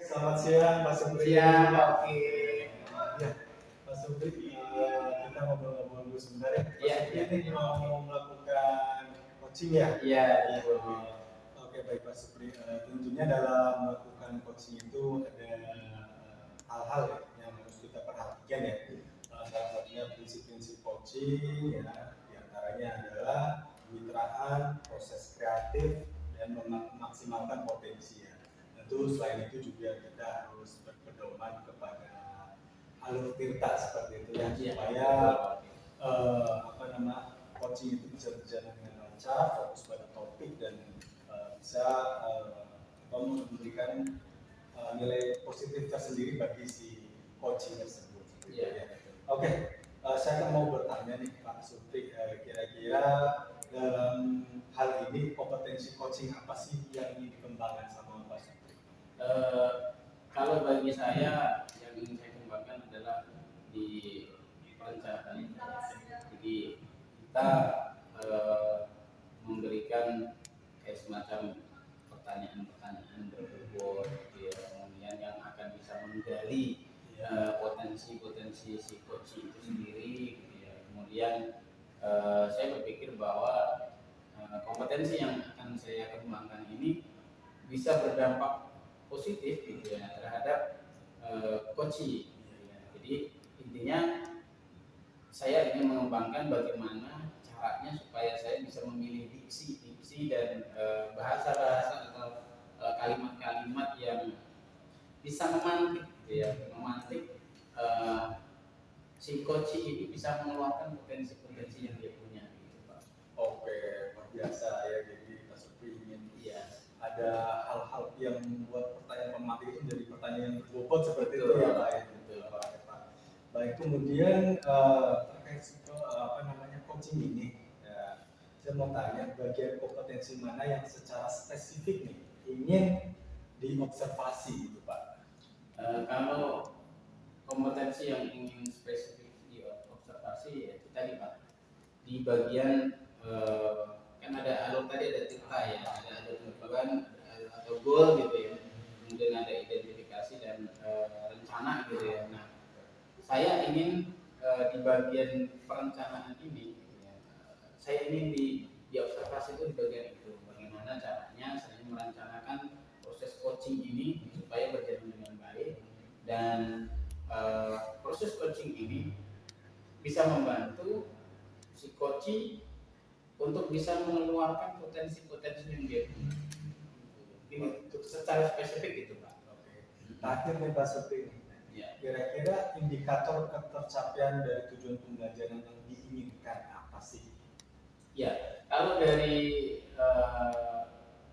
Selamat siang Pak Supri. Siang, oke. Ya, Pak Supri, kita ngobrol-ngobrol dulu sebentar ya. Pak Iya, Supri iya. ini mau melakukan coaching ya? Iya, Ya. Oke, baik Pak Supri. Tentunya dalam melakukan coaching itu ada hal-hal ya yang harus kita perhatikan ya. Salah satunya prinsip-prinsip coaching ya, diantaranya adalah kemitraan, proses kreatif, dan memaksimalkan potensi ya. Tentu selain itu juga kita harus berpedoman kepada alur tirta seperti itu ya, supaya coaching itu bisa berjalan dengan lancar, fokus pada topik dan bisa memberikan nilai positif tersendiri bagi si coaching tersebut. Ya. Oke, saya mau bertanya nih Pak Supri, kira-kira dalam hal ini kompetensi coaching apa sih yang ingin dikembangkan sama Pak Supri? Kalau bagi saya yang ingin saya kembangkan adalah di perencanaan. Jadi kita memberikan kayak semacam pertanyaan-pertanyaan berbobot, ya, kemudian yang akan bisa menggali potensi-potensi si coach itu sendiri, gitu ya. Kemudian saya berpikir bahwa kompetensi yang akan saya kembangkan ini bisa berdampak positif gitu ya terhadap coaching. Ya. Jadi intinya saya ingin mengembangkan bagaimana caranya supaya saya bisa memilih diksi dan bahasa-bahasa atau kalimat-kalimat yang bisa memantik gitu ya, memantik si coach ini bisa mengeluarkan potensi-potensi yang dia punya gitu Pak. Oke, luar biasa ya. Jadi Pak Supri ingin ada hal-hal yang membuat pertanyaan memantik itu menjadi pertanyaan yang berbobot seperti itu ya Pak. Baik, kemudian terkait coaching ini, ya, saya mau tanya bagian kompetensi mana yang secara spesifik nih ingin diobservasi gitu Pak? Kalau kompetensi yang ingin spesifik diobservasi ya itu tadi Pak, di bagian kan ada alur tadi, ada tirta ya, ada alur tujuan atau goal gitu ya, kemudian ada identifikasi dan rencana gitu ya. Nah, saya ingin di bagian perencanaan ini gitu ya, saya ingin diobservasi itu di bagian itu, bagaimana caranya saya merencanakan proses coaching ini supaya berjalan dengan baik dan proses coaching ini bisa membantu si coaching untuk bisa mengeluarkan potensi-potensi yang dia punya. Ini secara spesifik itu Pak. Terakhir nih Pak Supri, Ya. Kira-kira indikator ketercapaian dari tujuan pembelajaran yang diinginkan apa sih? Ya, kalau dari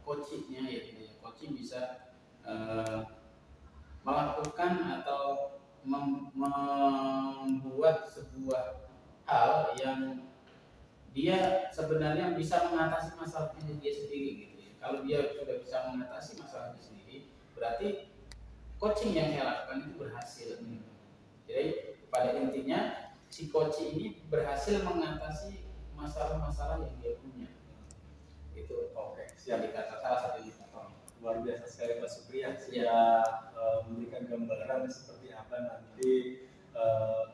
coachingnya ya, coaching bisa melakukan atau membuat sebuah hal yang dia sebenarnya bisa mengatasi masalahnya dia sendiri gitu ya. Kalau dia sudah bisa mengatasi masalahnya sendiri, berarti coaching yang saya lakukan itu berhasil. Jadi pada intinya si coach ini berhasil mengatasi masalah-masalah yang dia punya. Itu Siap. indikator, salah satu indikator. Luar biasa sekali Pak Supri ya. Memberikan gambaran seperti apa nanti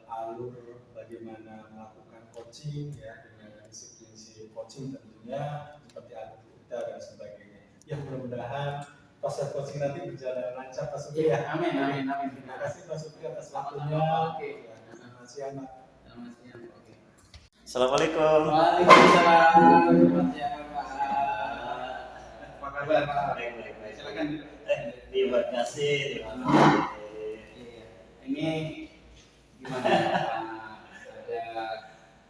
alur bagaimana melakukan coaching ya, dengan disiplin coaching tentunya seperti alur kita dan sebagainya. Ya, mudah-mudahan proses coaching nanti berjalan lancar Pak Supri ya. Amin. Terima kasih Pak Supri atas waktunya. Oke. Selamat siang Pak. Selamat siang. Oke. Assalamualaikum. Waalaikumsalam. Selamat siang Pak. Apa kabar Pak? Baik. Silakan. Terima kasih. Ini gimana? Ada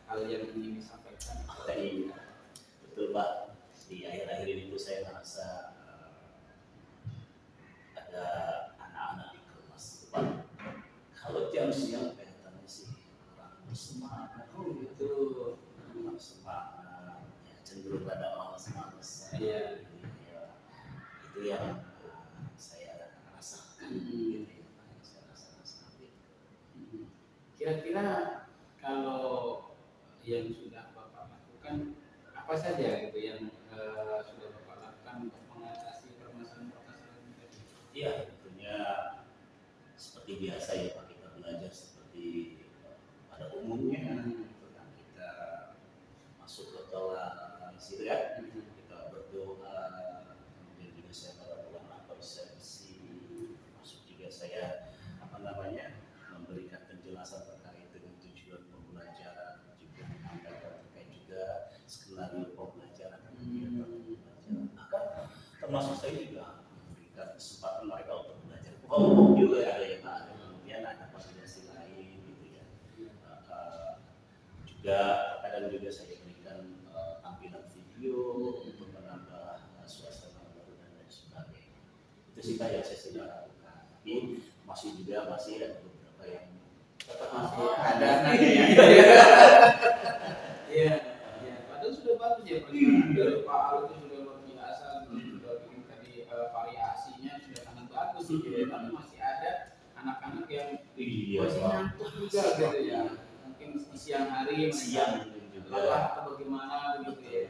hal yang ingin disampaikan? Iya, betul Pak. Di akhir-akhir ini tuh saya merasa ada anak-anak di kelas itu Pak. Kalau jam siang kelihatannya sih kurang bersemangat. Oh gitu. Kurang semangat, ya, cenderung pada malas-malas. Iya. Itu yang saya rasakan. Gitu. Kira-kira kalau yang sudah Bapak lakukan apa saja gitu yang sudah Bapak lakukan untuk mengatasi permasalahan-permasalahan tadi? Iya, tentunya tentunya seperti biasa ya Pak, kita belajar seperti pada umumnya. Gitu kan. Kita masuk ke kelas gitu ya, kita berdoa, kemudian juga saya melakukan apresiasi, masuk juga saya memberikan penjelasan terkait dengan tujuan pembelajaran, juga menyampaikan terkait juga skenario pembelajaran, kegiatan pembelajaran. Bahkan termasuk saya juga memberikan kesempatan mereka untuk belajar kelompok juga ada ya Pak. Kemudian ada koordinasi lain gitu ya. Juga kadang juga saya berikan tampilan video untuk menambah suasana baru dan lain sebagainya. Itu sih Pak yang saya sudah lakukan. Tapi masih ada beberapa yang tetap masih ada ya. Padahal sudah bagus ya dari Pak Al itu sudah luar biasa, sudah bikin tadi variasinya sudah sangat bagus sih, tapi masih ada anak-anak yang masih ngantuk juga gitu ya. Mungkin di siang hari lelah atau bagaimana begitu ya.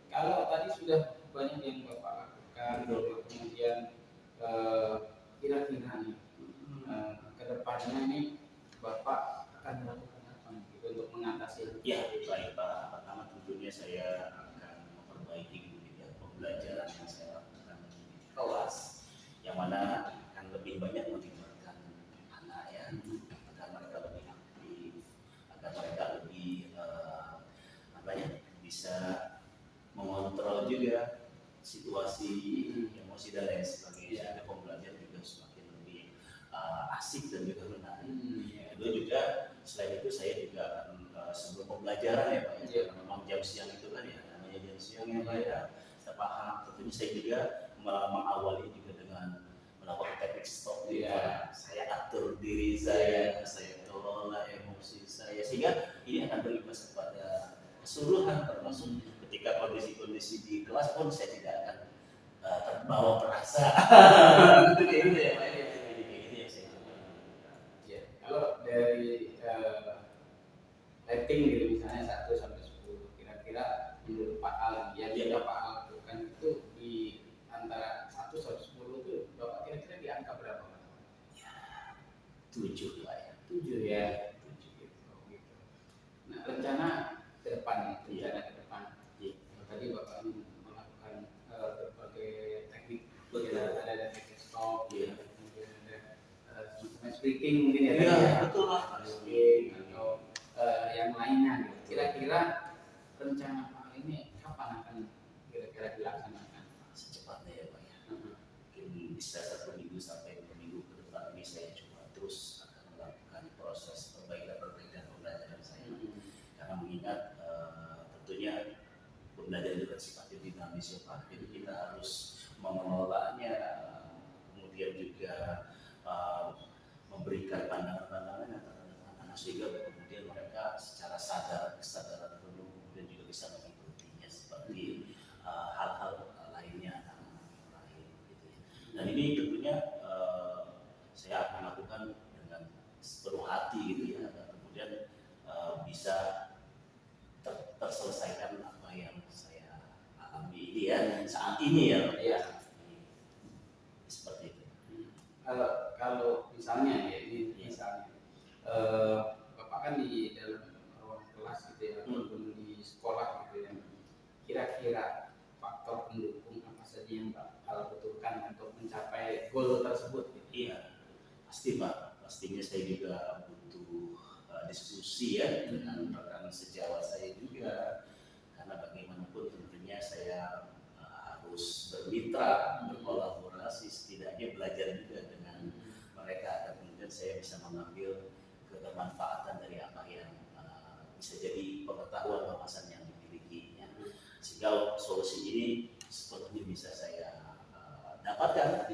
Kalau tadi sudah banyak yang Bapak lakukan, kemudian kira-kira nih kedepannya nih Bapak akan melakukan apa gitu untuk mengatasi? Ya, baik Pak. Pertama tentunya saya akan memperbaiki pembelajaran yang saya lakukan di kelas, yang mana akan lebih banyak melibatkan anak ya, agar mereka lebih aktif, agar mereka lebih bisa mengontrol juga situasi emosi dan lain sebagainya. Sehingga pembelajaran juga semakin lebih asik dan juga menarik. Kedua juga selain itu saya juga akan sebelum pembelajaran ya Pak, ya, memang jam siang itu kan ya, namanya jam siang ya Pak ya, saya paham. Tentunya saya juga mengawali juga dengan melakukan teknik stop ya. Saya atur diri saya kelola emosi saya, sehingga ini akan berimbas kepada keseluruhan, termasuk ketika kondisi-kondisi di kelas pun saya tidak akan terbawa perasaan. Itu kayak gitu ya Pak. Kalau dari rating gitu misalnya 1 sampai 10, kira-kira menurut Pak Al yang sudah Pak Al lakukan itu di antara 1 sampai 10 itu Bapak kira-kira di angka berapa Pak? Ya, 7 Pak ya. 7 ya. 7 gitu. Nah, rencana ke depan. Tadi Bapak melakukan berbagai teknik, ada teknik stop, kemudian ada speaking mungkin ya, betul lah, speaking atau yang lainnya. Kira-kira rencana Pak ini kapan akan kira-kira dilaksanakan? Secepatnya ya Pak ya. Mungkin bisa 1 minggu sampai 2 minggu ke depan ini saya coba terus akan melakukan proses perbaikan pembelajaran saya. Karena mengingat tentunya pembelajaran itu kan sifatnya dinamis ya Pak. Jadi kita harus mengelolanya, kemudian juga memberikan pandangan-pandangan terhadap anak-anak sehingga kemudian mereka secara kesadaran penuh kemudian juga bisa mengikutinya seperti hal-hal lainnya anak-anak yang lain gitu ya. Dan ini tentunya saya akan lakukan dengan sepenuh hati gitu ya, dan kemudian bisa terselesaikan apa yang saya alami ini ya saat ini ya. Seperti itu. Kalau misalnya ya ini misalnya Bapak kan di dalam ruang kelas gitu ya, ataupun di sekolah gitu ya, kira-kira faktor pendukung apa saja yang Bapak butuhkan untuk mencapai goal tersebut gitu? Iya, pasti Pak. Pastinya saya juga butuh diskusi ya dengan rekan sejawat saya juga, karena bagaimanapun tentunya saya harus bermitra, berkolaborasi, setidaknya belajar juga dengan mereka, dan kemudian saya bisa mengambil kebermanfaatan dari apa yang bisa jadi pengetahuan wawasan yang dimilikinya, sehingga solusi ini sepenuhnya bisa saya dapatkan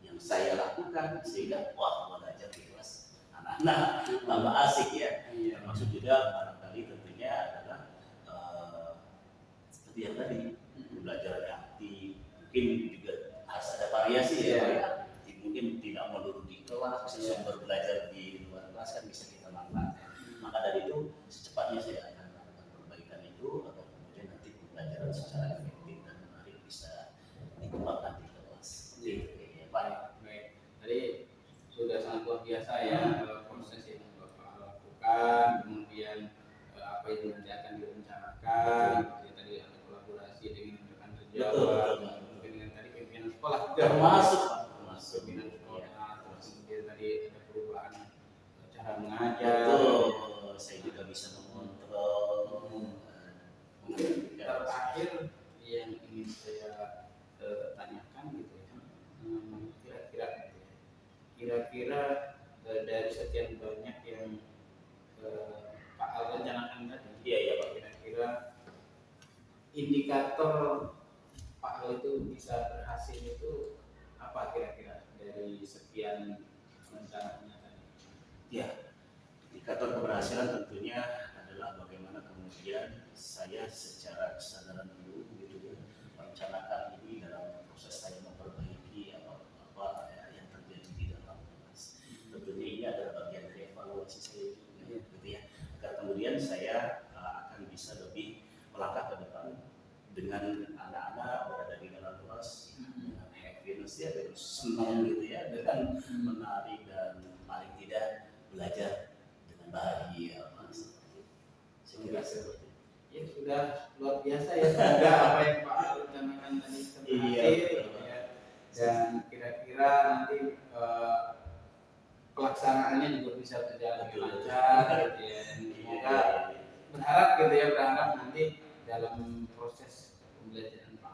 yang saya lakukan, sehingga belajar di kelas anak-anak tambah asik ya. Termasuk juga barangkali tentunya adalah seperti yang tadi, belajar yang aktif, mungkin juga harus ada variasi ya. Mungkin tidak melulu di kelas, sumber belajar di luar kelas kan bisa kita manfaatkan. Maka dari itu secepatnya saya akan melakukan perbaikan itu, atau kemudian nanti pembelajaran secara efektif dan menarik bisa dikembangkan di kelas. Baik. Jadi jawab, mungkin dengan tadi pimpinan sekolah juga termasuk Pak, termasuk pimpinan sekolah, ya. terus kemudian tadi ada perubahan cara mengajar. Betul, saya juga bisa mengontrol. Terakhir yang ingin saya tanyakan gitu ya, kira-kira gitu ya, kira-kira dari sekian banyak yang Pak Al rencanakan tadi, Iya Pak. kira-kira indikator Pak Al itu bisa berhasil itu apa kira-kira dari sekian rencananya tadi? Ya, indikator keberhasilan tentunya adalah bagaimana kemudian saya secara kesadaran dulu gitu ya merencanakan ini dalam proses saya memperbaiki apa yang terjadi di dalam kelas. Tentunya ini adalah bagian dari evaluasi saya juga gitu ya. Agar kemudian saya akan bisa lebih melangkah ke depan dengan anak-anak berada di dalam kelas dengan happiness ya, dengan senang gitu ya, dengan menarik dan paling tidak belajar dengan bahagia Mas. Saya kira seperti itu. Ya sudah luar biasa ya, semoga apa yang Pak Al rencanakan tadi berhasil ya. Dan kira-kira nanti pelaksanaannya juga bisa berjalan dengan lancar gitu ya. Dan semoga berharap nanti dalam proses pembelajaran Pak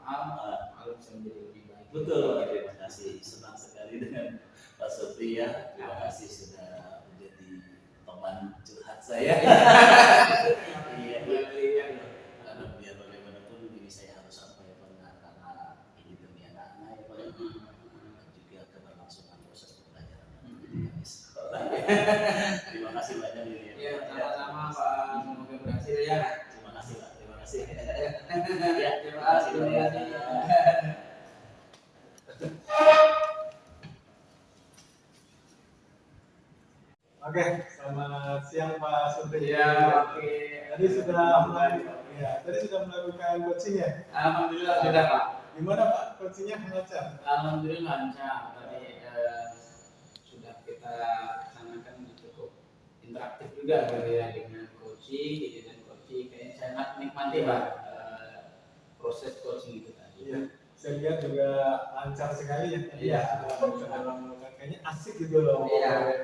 Al bisa menjadi lebih baik. Betul, terima kasih. Senang sekali dengan Pak Sopri ya. Terima kasih sudah menjadi teman curhat saya. Iya, karena biar bagaimanapun ini saya harus sampaikan karena ini demi anak-anak ya Pak. Juga keberlangsungan proses pembelajaran di sekolah. Terima kasih banyak ini. Ya, sama-sama Pak, semoga berhasil ya. Terima kasih Pak, terima kasih. Ya, terima kasih. Oke, selamat siang Pak Supri. Ya, oke. Tadi sudah melakukan coaching ya? Alhamdulillah sudah Pak. Gimana Pak coachingnya lancar? Alhamdulillah lancar. Tadi sudah kita laksanakan cukup interaktif juga gitu ya dengan coaching, dan coaching kayaknya sangat nikmati Pak proses coaching itu tadi. Iya, saya lihat juga lancar sekali ya. Iya. Dalam melakukan kayaknya asik gitu loh. Iya.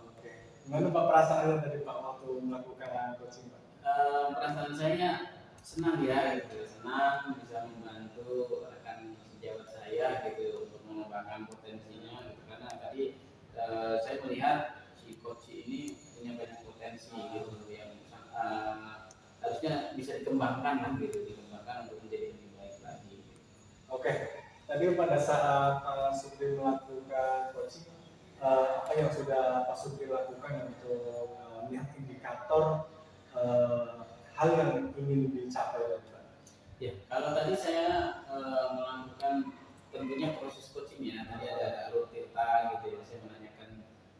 Oke. Gimana Pak perasaannya tadi Pak waktu melakukan coaching Pak? Perasaan saya senang ya, gitu. Senang bisa membantu rekan sejawat saya gitu untuk mengembangkan potensinya gitu. Karena tadi saya melihat si coach ini punya banyak potensi gitu yang harusnya bisa dikembangkan lah gitu, dikembangkan untuk menjadi lebih baik lagi. Gitu. Oke. Tadi pada saat Pak Supri melakukan coaching, apa yang sudah Pak Supri lakukan untuk melihat indikator hal yang ingin dicapai oleh Pak? Ya, kalau tadi saya melakukan tentunya proses coachingnya, tadi ada alur cerita gitu ya, saya menanyakan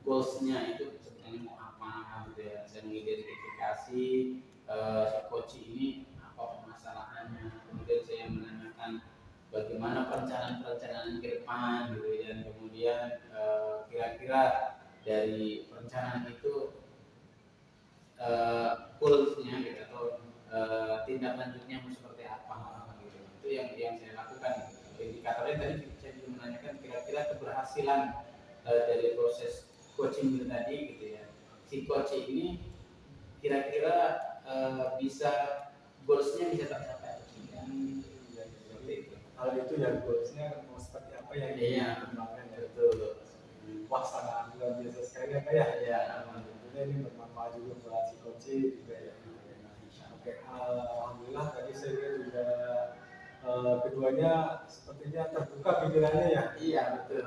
goalsnya itu sebenarnya mau apa gitu ya, saya mengidentifikasi si coach ini apa permasalahannya, kemudian saya menanyakan bagaimana perencanaan ke depan gitu ya, dan kemudian kira-kira dari perencanaan itu goalsnya gitu atau tindak lanjutnya mau seperti apa gitu. Itu yang saya lakukan gitu. Indikatornya tadi saya juga menanyakan kira-kira keberhasilan dari proses coaching itu tadi gitu ya. Si coach ini kira-kira bisa goalsnya bisa tercapai atau tidak. Seperti itu. Hal itu ya goalsnya mau seperti apa yang ingin dikembangkan ya. Betul. Wah sangat luar biasa sekali ya Pak ya. Ya, tentunya ini bermanfaat juga buat si coaching juga ya. Oke, alhamdulillah tadi saya lihat juga keduanya sepertinya terbuka pikirannya ya. Iya betul.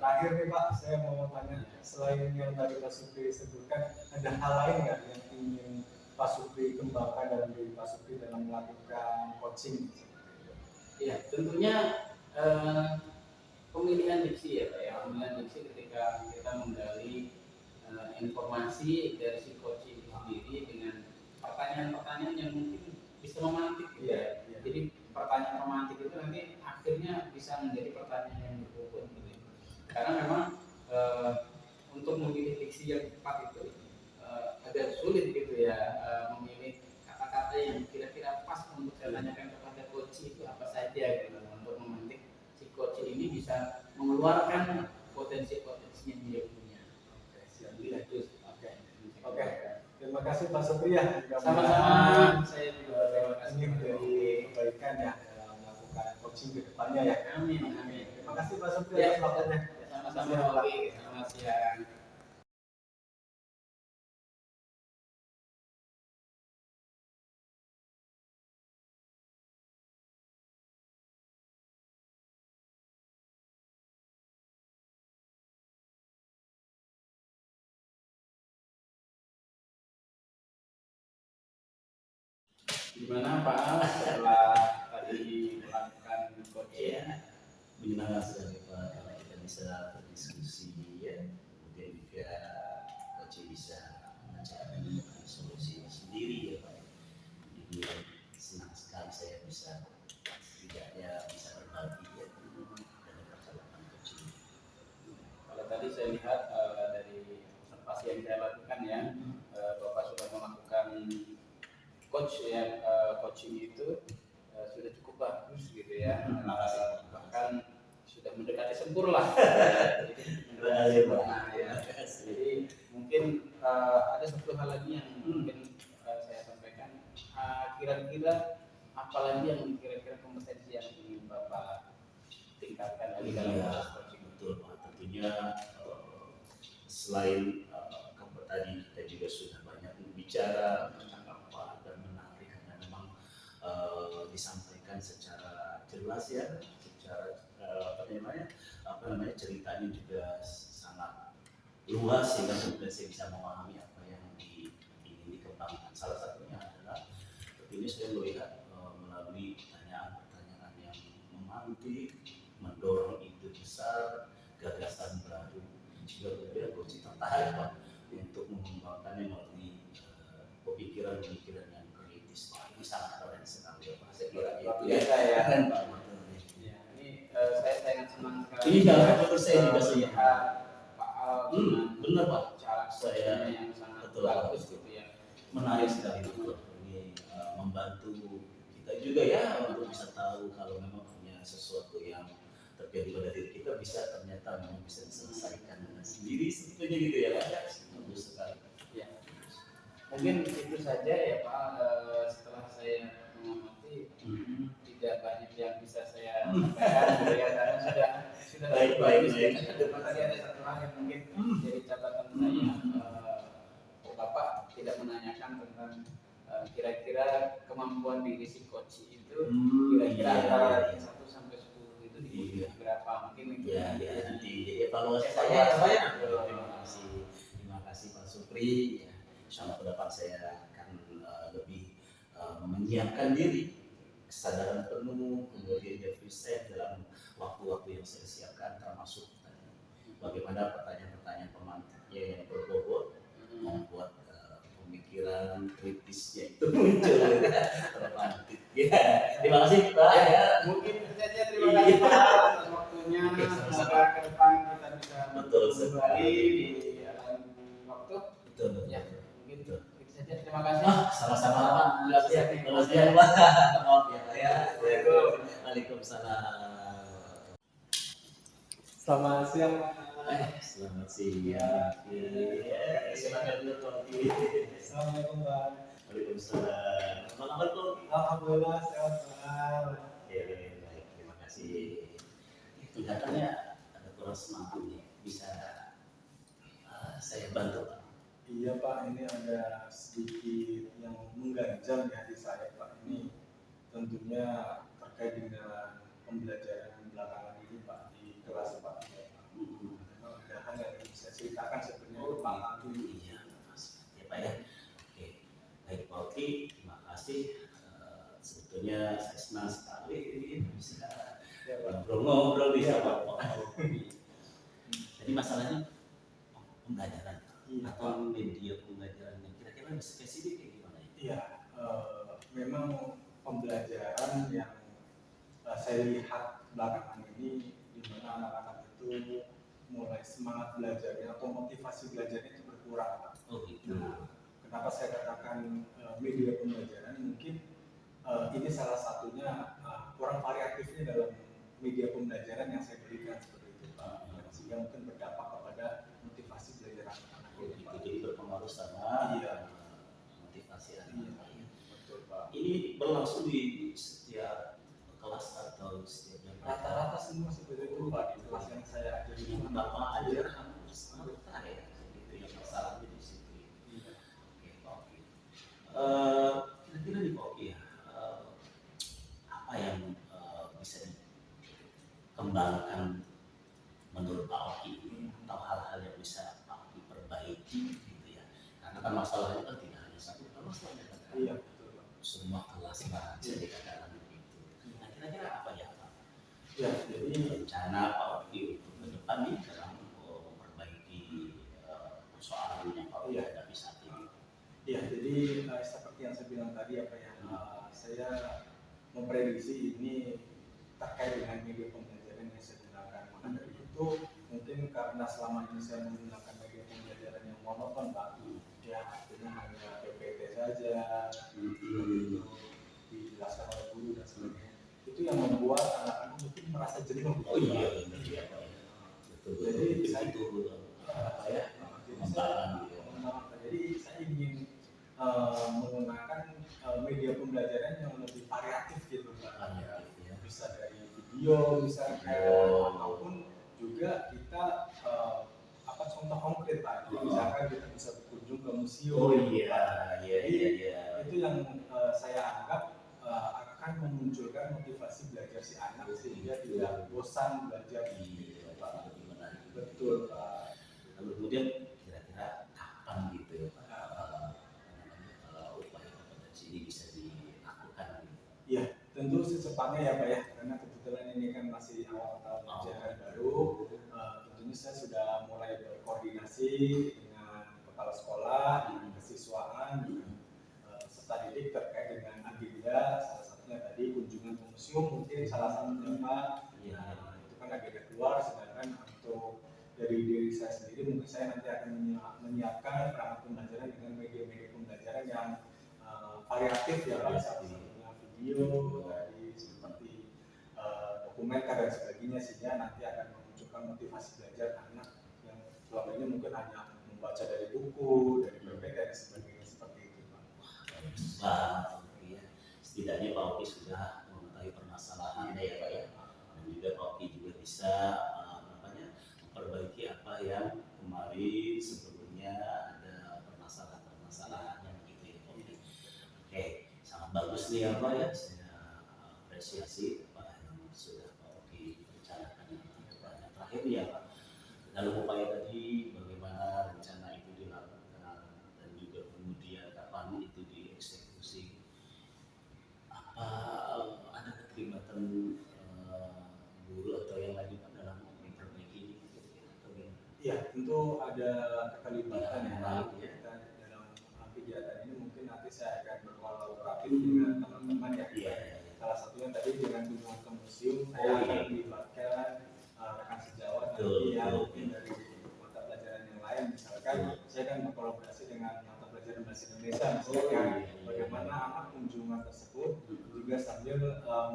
Terakhir nih Pak, saya mau tanya selain yang tadi Pak Supri sebutkan, ada hal lain nggak yang ingin Pak Supri kembangkan dalam diri Pak Supri dalam melakukan coaching? Ya tentunya pemilihan diksi ya Pak ya, pemilihan diksi ketika kita menggali informasi dari si coach itu sendiri dengan pertanyaan-pertanyaan yang mungkin bisa memantik gitu ya. Jadi pertanyaan romantik itu nanti akhirnya bisa menjadi pertanyaan yang berbobot gitu. Karena memang untuk memilih diksi yang tepat itu agak sulit gitu ya, memilih kata-kata yang kira-kira pas untuk saya tanyakan kepada coach itu apa saja gitu untuk memantik si coach ini bisa mengeluarkan potensi-potensinya dia punya. Oke, siap. Itu Oke. Terima kasih Pak Supriya. Sama-sama. Saya juga terima kasih Ini dari kebaikan ya dalam melakukan coaching ke depannya ya. Amin, amin. Terima kasih Pak Supriya atas waktunya. Sama-sama. Oke, selamat siang. Gimana Pak Al setelah tadi melakukan coaching? Ya, menyenangkan sekali Pak karena kita bisa berdiskusi ya, kemudian juga coach bisa mencari solusi sendiri ya Pak. Jadi senang sekali saya bisa setidaknya bisa berbagi ya dari perjalanan coaching. Kalau tadi saya lihat dari observasi yang saya lakukan ya, Bapak sudah melakukan coaching itu sudah cukup bagus gitu ya. Bahkan sudah mendekati sempurna. Nah, ya. Jadi mungkin ada satu hal lagi yang mungkin saya sampaikan. Kira-kira apa lagi yang kira-kira kompetensi yang ingin Bapak tingkatkan lagi dalam proses coaching? Betul Pak, tentunya selain tadi kita juga sudah banyak berbicara tentang apa dan menarik karena memang disampaikan secara jelas ya, secara apa namanya ceritanya juga sangat luas sehingga kemudian saya bisa memahami apa yang ingin dikembangkan. Salah satunya adalah ini saya melihat melalui pertanyaan-pertanyaan yang memantik, mendorong ide besar, gagasan baru, juga kemudian coach tertarik Pak untuk mengembangkannya melalui pemikiran-pemikiran yang kritis. Pak, ini sangat keren sekali ya Pak. Saya kira itu ya. Keren Pak. Ya, ini saya sangat senang sekali. Iya, betul saya juga senang. Pak Al dengan benar Pak. cara Saya yang sangat betul, bagus gitu ya. Menarik sekali betul. Ini membantu kita juga ya untuk bisa tahu kalau memang punya sesuatu yang terjadi pada diri kita ternyata memang bisa diselesaikan dengan sendiri sebetulnya gitu ya Pak. Bagus sekali. Ya. Mungkin itu saja ya Pak. Setelah saya mengamati tidak banyak yang bisa saya sampaikan ya, karena sudah baik. Tadi ada satu hal yang mungkin jadi catatan saya. Bapak tidak menanyakan tentang kira-kira kemampuan diri si coach itu kira-kira antara 1 sampai 10 itu di berapa mungkin itu ya nanti evaluasi saya terima kasih Pak Supri ya, insyaallah ke depan saya akan lebih menyiapkan diri kesadaran penuh kemudian riset dalam waktu-waktu yang saya siapkan termasuk bagaimana pertanyaan-pertanyaan pemantiknya yang berbobot membuat pemikiran kritisnya itu muncul terpantik ya. Terima kasih Pak ya. Mungkin itu saja, terima kasih Pak atas waktunya. Semoga ke depan kita bisa kembali di lain waktu. Betul. Ya, mungkin itu saja, terima kasih. Sama-sama Pak. Selamat siang Pak. Maaf ya. Waalaikumsalam. Selamat siang. Selamat siang. Silakan dulu Pak. Assalamualaikum Pak. Waalaikumsalam. Apa kabar Pak? Alhamdulillah sehat Pak. Ya, baik. Terima kasih. Kelihatannya ada kurang semangat nih. Bisa saya bantu Pak? Iya Pak, ini ada sedikit yang mengganjal di hati saya Pak. Ini tentunya terkait dengan pembelajaran belakangan ini Pak di kelas Pak. Ada hal yang bisa ceritakan sebenarnya Pak Aldi. Iya, ya Pak ya. Oke, baik Pak Oki, terima kasih. Sebetulnya saya senang sekali ini bisa ngobrol-ngobrol di sama Pak Oki. Jadi masalahnya pembelajaran atau media pembelajaran yang kira-kira lebih spesifik kayak gimana ya? Iya, memang pembelajaran yang saya lihat belakangan ini di mana anak-anak itu mulai semangat belajarnya atau motivasi belajarnya itu berkurang. Oh gitu. Nah, kenapa saya katakan media pembelajaran mungkin ini salah satunya kurang variatifnya dalam media pembelajaran yang saya berikan seperti itu Pak, sehingga mungkin berdampak kepada motivasi belajar anak-anak Itu ini Pak. jadi berpengaruh sama Iya. motivasi Iya, anak-anak. betul Pak. Ini berlangsung di setiap kelas atau setiap jam? Rata-rata semua seperti itu Pak, di kelas yang saya ajari Yang pertama aja hampir rata ya, gitu yang masalahnya di situ. Iya. Oke. Kira-kira nih Pak Oki ya, apa yang bisa dikembangkan menurut Pak Oki atau hal-hal yang bisa Pak Oki perbaiki gitu ya? Karena kan masalahnya kan tidak hanya satu kelas lah ya kan? Iya, betul Pak. Semua kelas lah jadi kadang begitu. Nah kira-kira apa ya Pak? Ya, jadi Rencana Pak Oki untuk ke depan nih dalam memperbaiki persoalan yang Pak Oki hadapi saat ini. ya, jadi seperti yang saya bilang tadi apa ya, saya memprediksi ini terkait dengan media pembelajaran yang saya gunakan. Maka dari itu mungkin karena selama ini saya menggunakan media pembelajaran yang monoton Pak, ya artinya hanya PPT saja, itu dijelaskan oleh guru dan sebagainya. Itu yang membuat anak-anak mungkin merasa jenuh. Oh iya, benar ya Pak. Betul. Jadi saya itu saya jadi saya ingin menggunakan media pembelajaran yang lebih variatif gitu Pak. Bisa dari video misalkan, ataupun juga kita contoh konkret Pak. Jadi misalkan kita bisa berkunjung ke museum. Oh iya. Itu yang saya anggap akan memunculkan motivasi belajar si anak sehingga tidak bosan belajar. Pak, lebih menarik. Betul Pak. Lalu kemudian kira-kira kapan gitu ya Pak, upaya kompetensi ini bisa dilakukan? Iya, tentu secepatnya ya Pak ya, karena kebetulan ini kan masih awal tahun ajaran baru. Tentunya saya sudah mulai berkoordinasi dengan kepala sekolah, dengan kesiswaan, serta didik terkait dengan agenda. Salah satunya tadi kunjungan ke museum mungkin salah satunya Pak. Itu kan agenda keluar, sedangkan untuk dari diri saya sendiri mungkin saya nanti akan menyiapkan perangkat pembelajaran dengan media-media pembelajaran yang variatif ya Pak, salah satunya video dari seperti dokumenter dan sebagainya, sehingga nanti akan memunculkan motivasi belajar anak yang selama ini mungkin hanya membaca dari buku, dari PPT dan sebagainya seperti itu Pak. Ya. Setidaknya Pak Oki sudah mengetahui permasalahannya ya Pak ya, dan juga Pak Oki juga bisa memperbaiki apa yang kemarin sebelumnya ada permasalahan-permasalahan yang begitu ya Pak Oki. Oke, sangat bagus nih ya Pak ya, saya apresiasi apa yang sudah Pak Oki rencanakan nanti ke depannya. Terakhir nih ya Pak, dalam upaya tadi bagaimana rencana itu dilakukan dan juga kemudian kapan itu dieksekusi, apa ada keterlibatan guru atau yang lain Pak dalam memperbaiki ini? Iya, tentu ada keterlibatan Ya, kita dalam kegiatan ini. Mungkin nanti saya akan berkolaboratif dengan teman-teman ya. Salah satunya tadi dengan kunjungan ke museum, saya akan melibatkan rekan sejawat nanti yang mungkin dari mata pelajaran yang lain. Misalkan saya akan berkolaborasi dengan mata pelajaran bahasa Indonesia, misalkan bagaimana anak kunjungan tersebut juga sambil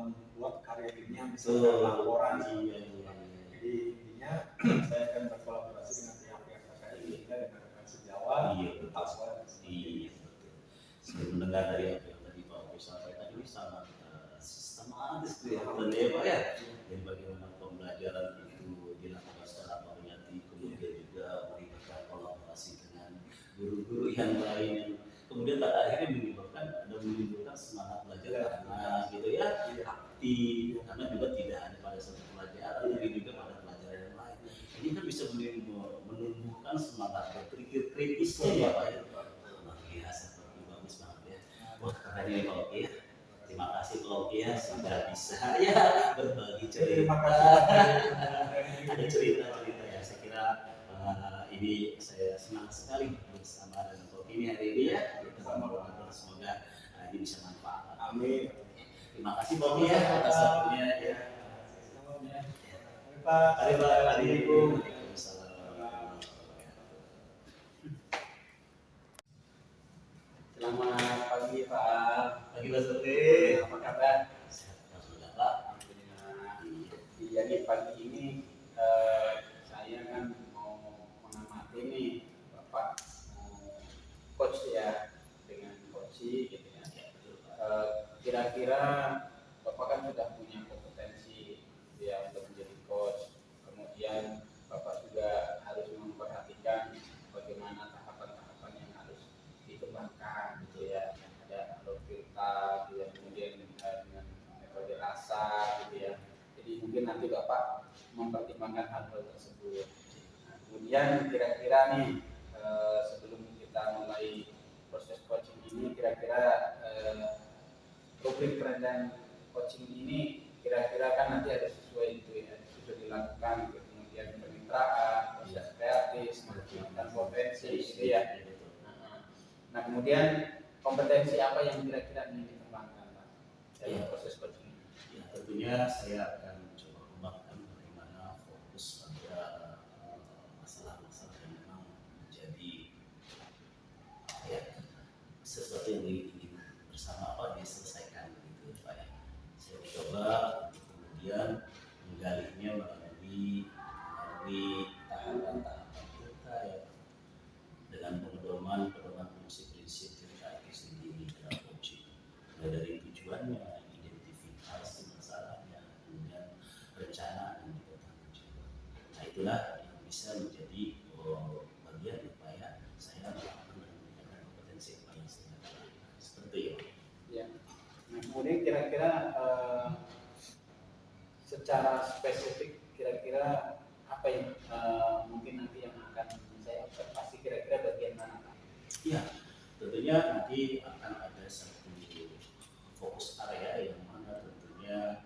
membuat karya ilmiah, misalkan laporan. Jadi intinya saya akan berkolaborasi dengan pihak-pihak terkait juga dengan rekan sejawat, kepala sekolah. Iya betul. Saya mendengar dari apa yang tadi Pak Oki sampaikan ini sangat sistematis ya Pak ya. Jadi bagaimana pembelajaran itu dilakukan secara variatif, kemudian juga melibatkan kolaborasi dengan guru-guru yang lain, kemudian pada akhirnya menimbulkan semangat belajar karena gitu ya, aktif, karena juga tidak hanya pada satu pelajaran, tapi juga pada pelajaran yang lain. Ini kan bisa menumbuhkan semangat berpikir kritisnya ya Pak ya. Luar biasa, bagus banget ya. Wah keren ini Pak Oki ya. Terima kasih Pak Oki ya sudah bisa ya berbagi cerita. Ada cerita-cerita ya, saya kira ini saya senang sekali bersama dengan Pak Oki ini hari ini ya. Semoga ini bisa manfaat. Amin. Terima kasih Pak Oki ya atas waktunya ya. Pak. Assalamualaikum. Selamat pagi Pak. Pagi Mas Oki. pagi ini saya kan mau mengamati nih Bapak coach ya dengan coaching gitu ya. Kira-kira Bapak kan sudah punya kompetensi ya untuk menjadi coach. Kemudian Bapak juga harus memperhatikan bagaimana tahapan-tahapan yang harus dikembangkan gitu ya. Ada alur filter gitu ya, kemudian dengan metode rasa gitu ya. Jadi mungkin nanti Bapak mempertimbangkan hal-hal tersebut. Nah, kemudian kira-kira nih sebelum kita mulai proses coaching ini, kira-kira rubrik perencanaan coaching ini kira-kira kan nanti ada sesuai itu ya, sudah dilakukan gitu. Kemudian kemitraan, proses kreatif, dan potensi gitu ya. Nah kemudian kompetensi apa yang kira-kira ingin dikembangkan Pak dalam proses coaching? Ya, tentunya saya akan coba kembangkan bagaimana fokus pada masalah-masalah yang memang menjadi ya, sesuatu yang ingin bersama diselesaikan gitu Pak ya. Saya coba untuk kemudian menggalinya melalui tahapan-tahapan kita ya, dengan pedoman prinsip-prinsip cerita itu sendiri dalam coaching, mulai dari tujuannya, identifikasi masalahnya, kemudian rencana dan bertanggung jawab. Nah itulah yang bisa menjadi bagian upaya saya melakukan dan memberikan kompetensi apa yang saya lakukan. Seperti itu. Ya. Nah kemudian kira-kira secara spesifik kira-kira apa yang mungkin nanti yang akan saya observasi kira-kira bagian mana Pak? Ya, tentunya nanti akan ada satu fokus area yang mana tentunya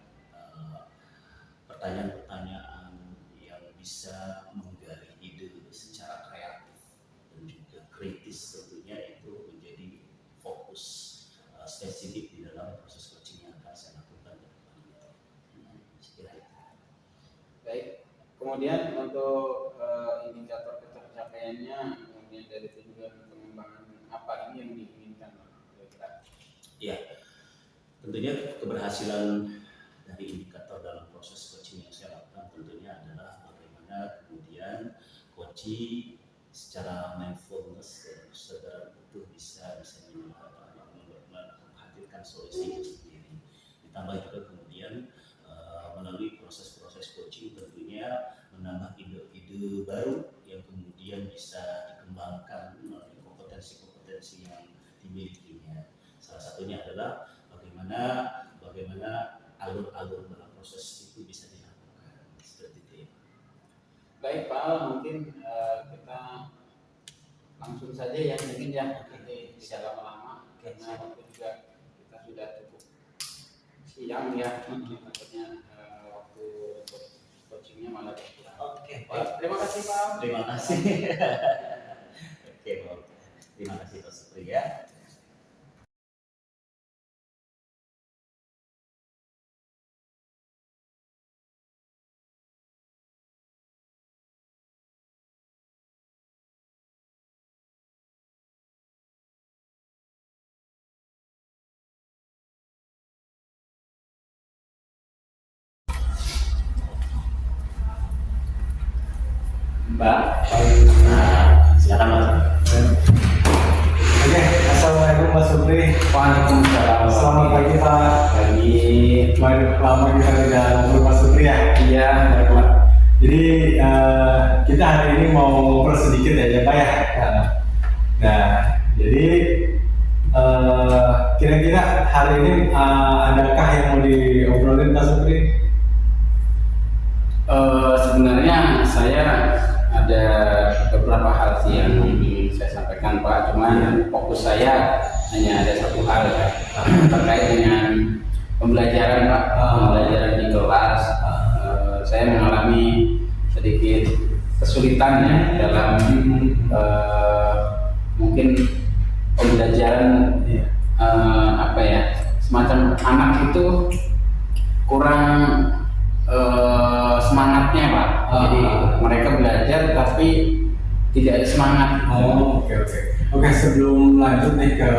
pertanyaan-pertanyaan yang bisa menggali ide secara kreatif dan juga kritis tentunya itu menjadi fokus spesifik di dalam proses coaching yang akan saya lakukan ke depan itu. Baik, kemudian untuk indikator pencapaiannya, kemudian dari tujuan pengembangan apa ini yang diinginkan kira-kira? Ya, tentunya keberhasilan dari indikator dalam proses coaching yang saya lakukan tentunya adalah bagaimana kemudian coaching secara mindfulness dan kesadaran utuh bisa menghadirkan solusi itu sendiri. Ditambah juga kemudian melalui proses-proses coaching tentunya menambah ide-ide baru yang kemudian bisa dikembangkan melalui kompetensi-kompetensi yang dimilikinya. Salah satunya adalah bagaimana alur-alur dalam proses itu bisa dilakukan seperti itu. Baik Pak Al, mungkin kita langsung saja ya mungkin ya, nanti tidak lama-lama karena waktu juga kita sudah cukup siang ya, maksudnya waktu coachingnya malah berkurang. Oke, Terima kasih Pak Al. Terima kasih. Oke, terima kasih Pak Supri ya. Mbak. Silakan Mas. Oke, assalamualaikum Mas Supri. Waalaikumsalam. Selamat pagi Pak. Pagi. Lama kita tidak ngobrol Mas Supri ya. Iya, baiklah. Jadi kita hari ini mau ngobrol sedikit ya Pak ya. Nah, jadi kira-kira hari ini adakah yang mau diobrolin Mas Supri? Sebenarnya saya ada beberapa hal sih yang ingin saya sampaikan Pak, cuman fokus saya hanya ada satu hal ya, terkait dengan pembelajaran Pak, pembelajaran di kelas. Saya mengalami sedikit kesulitan ya dalam mungkin pembelajaran apa ya, semacam anak itu kurang semangatnya Pak. Jadi mereka belajar tapi tidak semangat. Oke, sebelum lanjut nih ke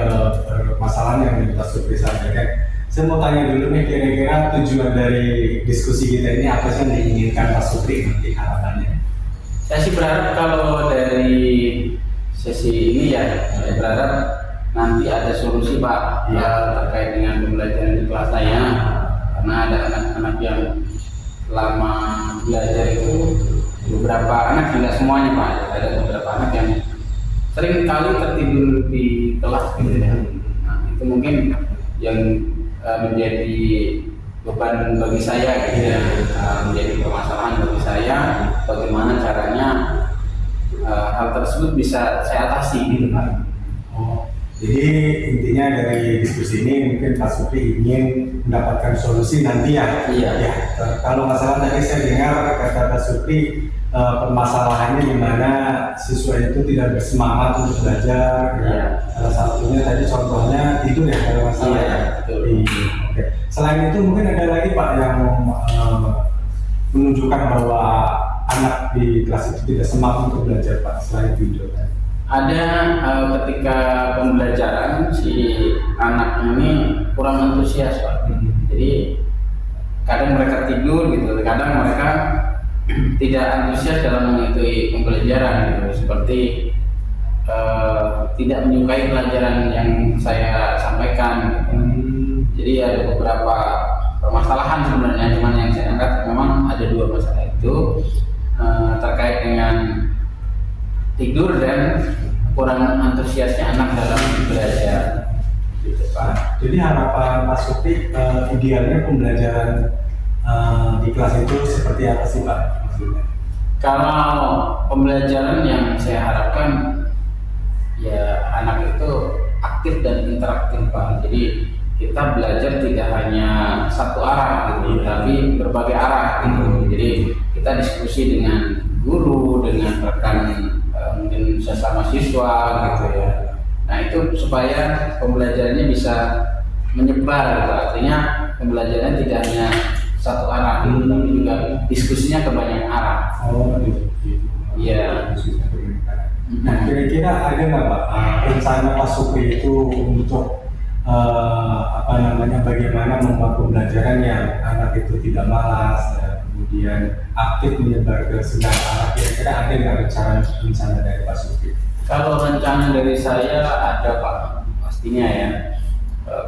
masalah yang Pak Supri sampaikan, Saya mau tanya dulu nih, kira-kira tujuan dari diskusi kita ini apa sih yang diinginkan Pak Supri nanti harapannya? Saya sih berharap kalau dari sesi ini ya, saya berharap nanti ada solusi Pak terkait dengan pembelajaran di kelas saya, karena ada anak-anak yang lama belajar itu beberapa anak, tidak semuanya Pak, ada beberapa anak yang sering kali tertidur di kelas gitu ya. Nah, itu mungkin yang menjadi beban bagi saya gitu ya, menjadi permasalahan bagi saya, bagaimana caranya hal tersebut bisa saya atasi gitu Pak. Oh, jadi intinya dari diskusi ini mungkin Pak Supri ingin mendapatkan solusi nanti ya. Iya. Ya, kalau nggak salah tadi saya dengar kata Pak Supri permasalahannya di mana siswa itu tidak bersemangat untuk belajar. Iya. Salah satunya tadi contohnya tidur ya kalau nggak salah. Iya, Ya. betul. Oke. Selain itu mungkin ada lagi Pak yang menunjukkan bahwa anak di kelas itu tidak semangat untuk belajar Pak selain tidur. Ada ketika pembelajaran si anak ini kurang antusias Pak. Jadi kadang mereka tidur gitu, kadang mereka tidak antusias dalam mengikuti pembelajaran gitu, seperti tidak menyukai pelajaran yang saya sampaikan gitu. Jadi ada beberapa permasalahan sebenarnya, cuman yang saya angkat memang ada dua masalah itu terkait dengan tidur dan kurang antusiasnya anak dalam belajar gitu Pak. Jadi harapan Pak Supri idealnya pembelajaran di kelas itu seperti apa sih Pak maksudnya? Kalau pembelajaran yang saya harapkan ya anak itu aktif dan interaktif Pak. Jadi kita belajar tidak hanya satu arah gitu, tapi berbagai arah gitu. Jadi kita diskusi dengan guru, dengan rekan mungkin sesama siswa gitu ya. Nah itu supaya pembelajarannya bisa menyebar gitu. Artinya pembelajarannya tidak hanya satu arah gitu, tapi juga diskusinya ke banyak arah. Oh gitu. Iya. Nah kira-kira ada nggak Pak rencana Pak Supri itu untuk bagaimana membuat pembelajaran yang anak itu tidak malas, kemudian aktif menyebar ke segala arah. Kira-kira ada nggak rencana dari Pak Supri? Kalau rencana dari saya ada Pak, pastinya ya.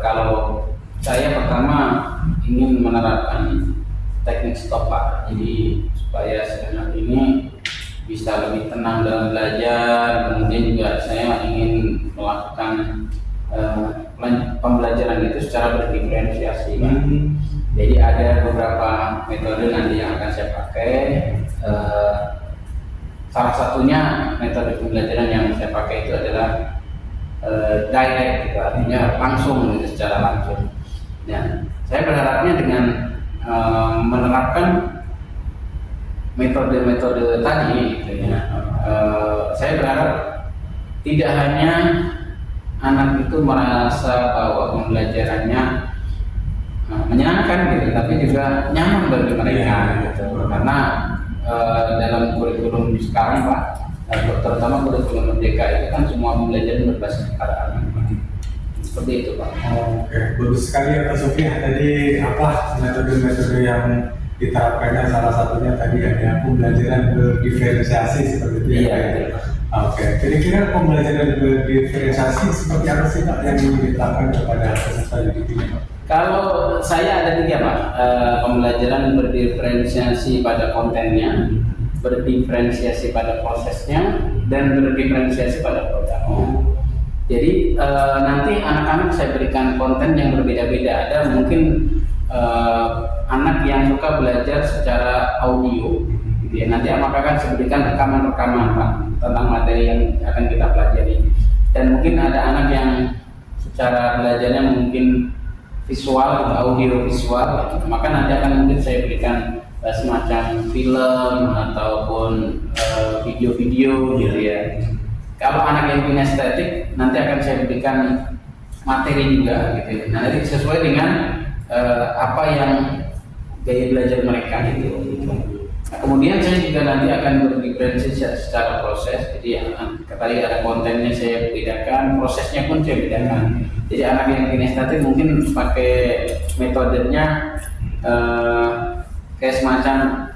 Kalau saya pertama ingin menerapkan teknik stop Pak, jadi supaya si anak ini bisa lebih tenang dalam belajar. Kemudian juga saya ingin melakukan pembelajaran itu secara berdiferensiasi Pak. Jadi ada beberapa metode nanti yang akan saya pakai. Salah satunya metode pembelajaran yang saya pakai itu adalah direct gitu, artinya langsung gitu, secara langsung. Nah, saya berharapnya dengan menerapkan metode-metode tadi gitu ya, saya berharap tidak hanya anak itu merasa bahwa pembelajarannya menyenangkan gitu, tapi juga nyaman bagi mereka gitu. Karena dalam kurikulum sekarang Pak, terutama kurikulum merdeka itu kan semua pembelajaran berbasis pada anak. Seperti itu Pak. Oke, bagus sekali ya Pak Supri. Tadi metode-metode yang diterapkannya salah satunya tadi ada pembelajaran berdiferensiasi seperti itu. Iya. Oke, kira-kira pembelajaran berdiferensiasi seperti apa sih Pak yang diterapkan kepada peserta didik ini Pak? Kalau saya ada tiga Pak, pembelajaran berdiferensiasi pada kontennya, berdiferensiasi pada prosesnya, dan berdiferensiasi pada produknya. Jadi nanti anak-anak saya berikan konten yang berbeda-beda. Ada mungkin anak yang suka belajar secara audio, gitu ya. Nanti apakah akan saya berikan rekaman-rekaman Pak tentang materi yang akan kita pelajari. Dan mungkin ada anak yang secara belajarnya mungkin visual, audio visual, gitu. Maka nanti akan mungkin saya berikan semacam film ataupun video-video gitu ya. Kalau anak yang punya estetik, nanti akan saya berikan materi juga gitu ya. Nah, nanti sesuai dengan apa yang gaya belajar mereka gitu. Nah, kemudian saya juga nanti akan berdiferensiasi secara proses. Jadi tadi ada kontennya saya bedakan, prosesnya pun saya bedakan. Jadi anak yang kinestetik mungkin pakai metodenya kayak semacam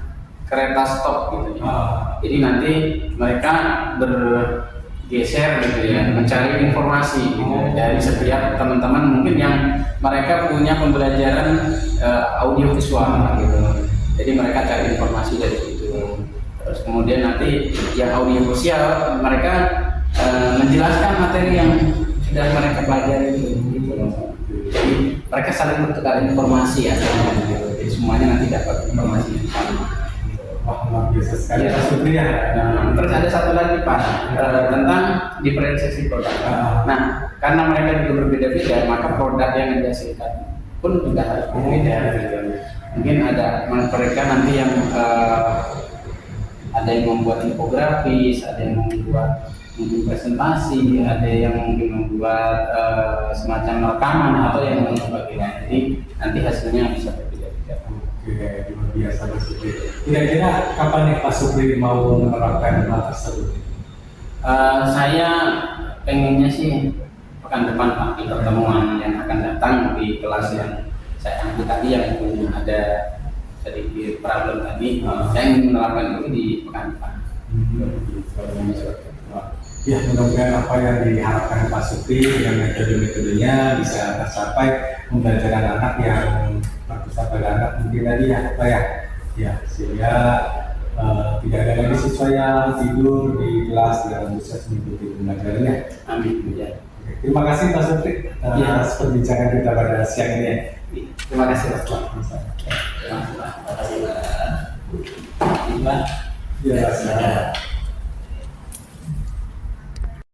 kereta stop gitu ya. Jadi nanti mereka bergeser gitu ya, mencari informasi gitu dari setiap teman-teman mungkin yang mereka punya pembelajaran audio visual gitu. Jadi mereka cari informasi dari situ. Terus kemudian nanti yang audio visual mereka menjelaskan materi yang sudah mereka pelajari itu. Gitu. Jadi mereka saling bertukar informasi ya. Jadi semuanya nanti dapat informasi yang sama. Wah, luar biasa sekali Pak Supri ya. Terus ada satu lagi Pak tentang diferensiasi produk. Nah, karena mereka juga berbeda-beda, maka produk yang dihasilkan pun juga harus berbeda. Mungkin ada mereka nanti yang ada yang membuat infografis, ada yang membuat mungkin presentasi, ada yang mungkin membuat semacam rekaman atau yang lain sebagainya. Jadi nanti hasilnya bisa berbeda-beda. Oke, luar biasa Pak Supri. Kira-kira kapan nih Pak Supri mau menerapkan hal tersebut? Saya pengennya sih pekan depan Pak di pertemuan yang akan datang di kelas yang saya ambil tadi yang ada sedikit problem tadi. Saya ingin menerapkan itu di pekan depan. Ya, mudah-mudahan apa yang diharapkan Pak Supri dengan metode-metodenya bisa tercapai, pembelajaran anak yang berpusat pada anak mungkin tadi ya Pak ya. Ya, sehingga tidak ada lagi siswa yang tidur di kelas yang bisa mengikuti pembelajarannya. Amin. Ya. Oke, terima kasih Pak Supri atas perbincangan kita pada siang ini. Terima kasih Pak. Terima kasih Pak. Ya,